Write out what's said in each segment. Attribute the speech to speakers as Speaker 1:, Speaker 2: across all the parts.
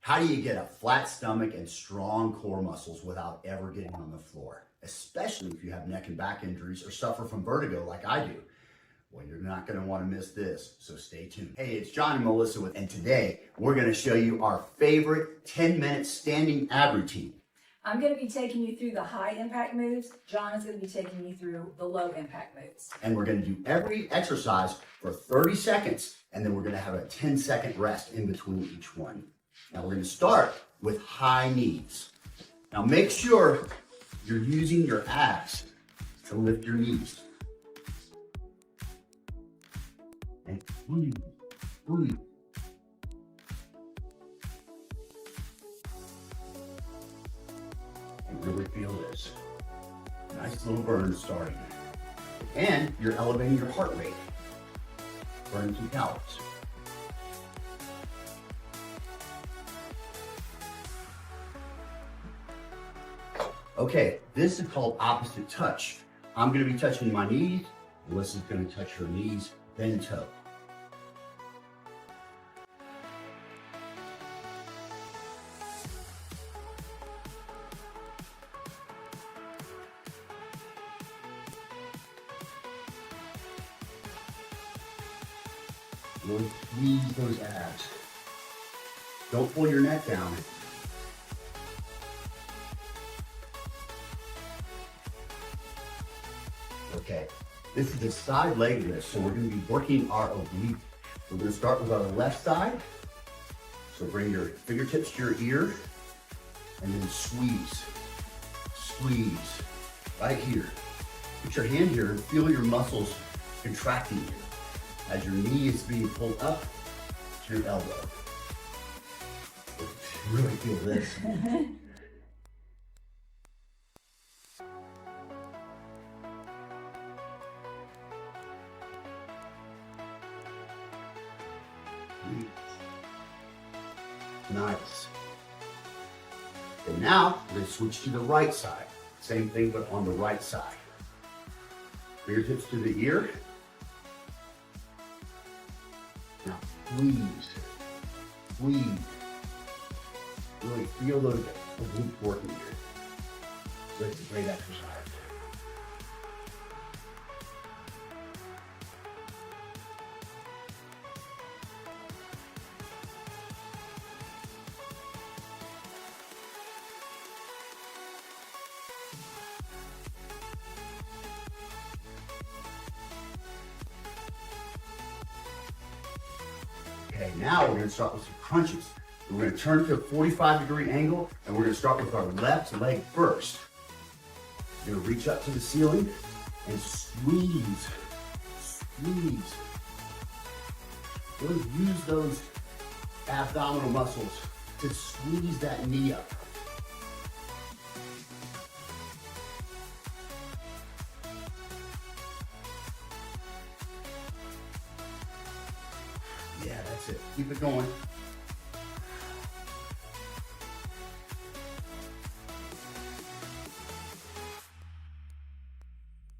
Speaker 1: How do you get a flat stomach and strong core muscles without ever getting on the floor? Especially if you have neck and back injuries or suffer from vertigo like I do. Well, you're not going to want to miss this, so stay tuned. Hey, it's John and Melissa, and today we're going to show you our favorite 10-minute standing ab routine.
Speaker 2: I'm going to be taking you through the high impact moves. John is going to be taking you through the low impact moves.
Speaker 1: And we're going to do every exercise for 30 seconds, and then we're going to have a 10-second rest in between each one. Now we're going to start with high knees. Now make sure you're using your abs to lift your knees. And breathe, breathe. And really feel this. Nice little burn starting. And you're elevating your heart rate. Burning some calories. Okay, this is called opposite touch. I'm going to be touching my knees. Melissa's going to touch her knees, then toe. Really squeeze those abs. Don't pull your neck down. Okay, this is a side leg lift, so we're going to be working our oblique. We're going to start with our left side. So bring your fingertips to your ear, and then squeeze, squeeze, right here. Put your hand here and feel your muscles contracting as your knee is being pulled up to your elbow. Really feel this. Nice. And now we're going to switch to the right side. Same thing, but on the right side. Fingertips to the ear. Now squeeze, squeeze. Really feel those obliques working here. It's a great exercise. Okay, now we're going to start with some crunches. We're going to turn to a 45-degree angle, and we're going to start with our left leg first. You're going to reach up to the ceiling and squeeze, squeeze. Really use those abdominal muscles to squeeze that knee up. Yeah, that's it. Keep it going.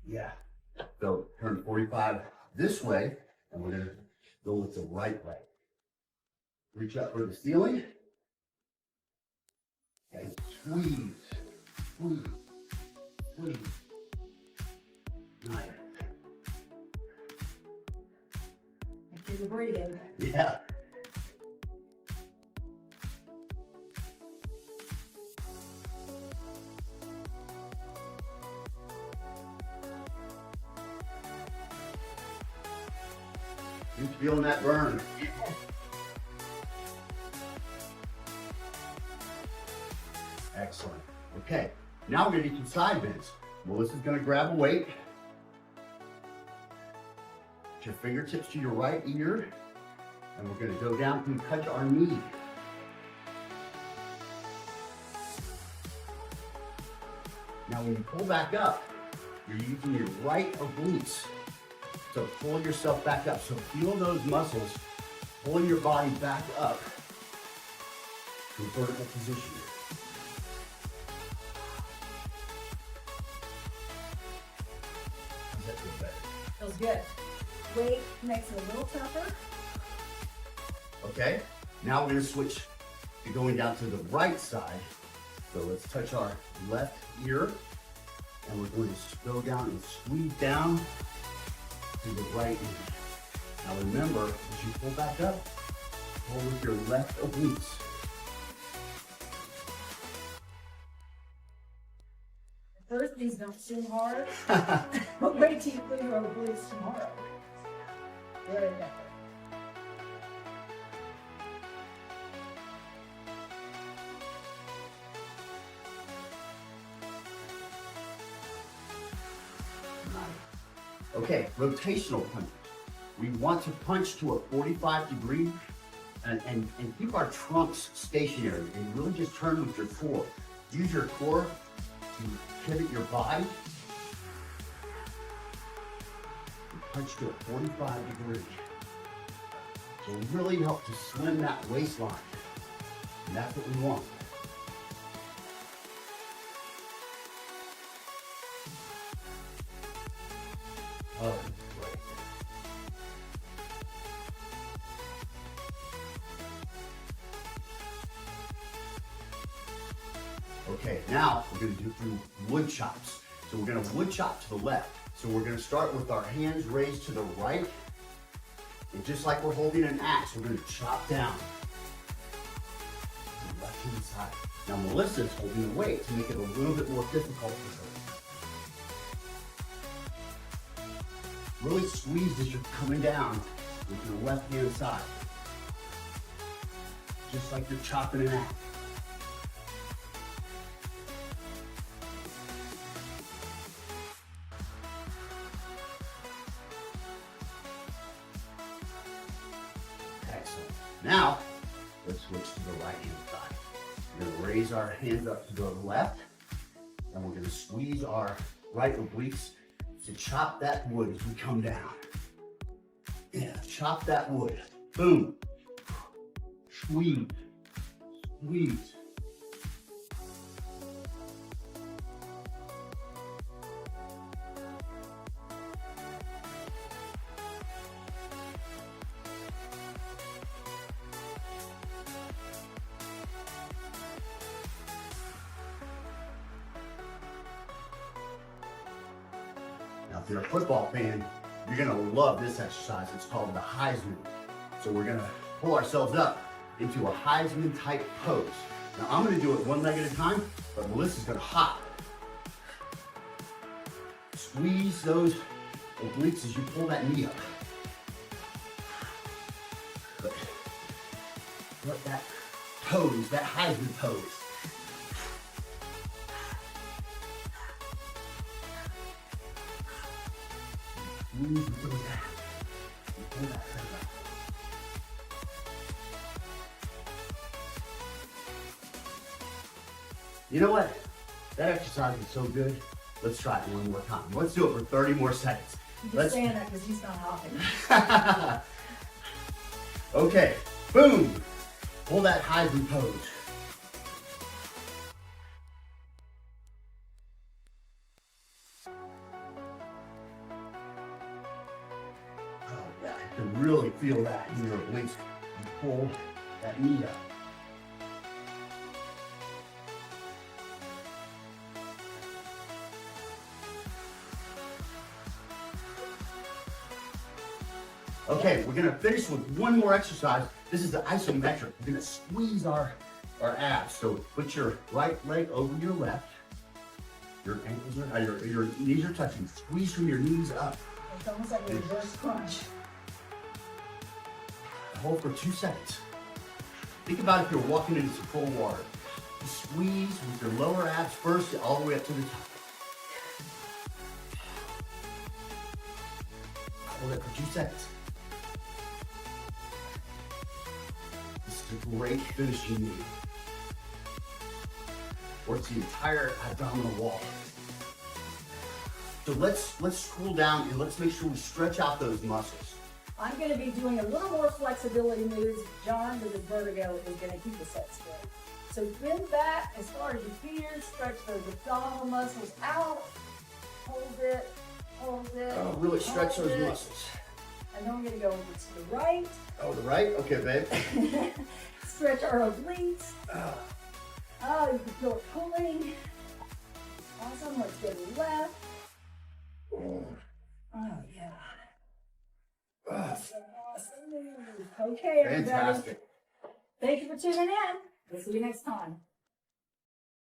Speaker 1: Yeah. So turn 45 this way, and we're going to go with the right leg. Reach up for the ceiling. And squeeze, squeeze, squeeze. Nice.
Speaker 2: Give a breathing.
Speaker 1: Yeah. You feeling that burn? Excellent. Okay, now we're going to do some side bends. Melissa's going to grab a weight. Put your fingertips to your right ear, and we're going to go down and touch our knee. Now when you pull back up, you're using your right obliques to pull yourself back up. So feel those muscles pulling your body back up to a vertical position. How's that feel better?
Speaker 2: Feels good. Weight makes it a little tougher.
Speaker 1: Okay, now we're going to switch to going down to the right side. So let's touch our left ear, and we're going to go down and squeeze down to the right ear. Now remember, as you pull back up, pull with your left obliques.
Speaker 2: At first, these don't seem hard, but wait till you do your obliques tomorrow. Very different.
Speaker 1: Okay, rotational punches. We want to punch to a 45 degree and keep our trunks stationary and really just turn with your core. Use your core to pivot your body. And punch to a 45 degree. So really help to slim that waistline. And that's what we want. Oh, great. Okay, now we're going to do wood chops. So we're going to wood chop to the left. So we're going to start with our hands raised to the right. And just like we're holding an axe, we're going to chop down to the left hand side. Now Melissa's holding the weight to make it a little bit more difficult for her. Really squeeze as you're coming down with your left hand side. Just like you're chopping an axe. Excellent. Now, let's switch to the right hand side. We're going to raise our hands up to the left, and we're going to squeeze our right obliques to chop that wood as we come down. Yeah, chop that wood. Boom. Squeeze. Squeeze. Now, if you're a football fan, you're gonna love this exercise. It's called the Heisman. So we're gonna pull ourselves up into a Heisman type pose. Now I'm gonna do it one leg at a time, but Melissa's gonna hop. Squeeze those obliques as you pull that knee up. Let that pose, that Heisman pose. Squeeze and pull that. And pull that thing up. You know what? That exercise is so good. Let's try it one more time. Let's do it for 30 more seconds.
Speaker 2: You just saying that because he's not hopping.
Speaker 1: Okay, boom. Pull that Heisman pose. Oh yeah, I can really feel that in your obliques. You pull that knee up. Okay, we're gonna finish with one more exercise. This is the isometric. We're gonna squeeze our abs. So put your right leg over your left. Your ankles are, your knees are touching. Squeeze from your knees up.
Speaker 2: It's almost like a reverse crunch.
Speaker 1: Hold for 2 seconds. Think about if you're walking into some cold water. You squeeze with your lower abs first, all the way up to the top. Hold it for 2 seconds. This is a great finishing move. Works the entire abdominal wall. So let's cool down and let's make sure we stretch out those muscles.
Speaker 2: I'm going to be doing a little more flexibility moves. John, with his vertigo, is going to keep the sets good. So bend back as far as you can. Stretch those abdominal muscles out. Hold it. Hold it.
Speaker 1: Oh, really stretch
Speaker 2: hold
Speaker 1: those
Speaker 2: it.
Speaker 1: muscles.
Speaker 2: And then we're going to go over to the right.
Speaker 1: Oh, the right? Okay, babe.
Speaker 2: stretch our obliques. Oh, you can feel it pulling. Awesome. Let's go to the left. Oh, yeah. Awesome. Okay, everybody.
Speaker 1: Fantastic.
Speaker 2: Thank you for tuning in. We'll see you next time.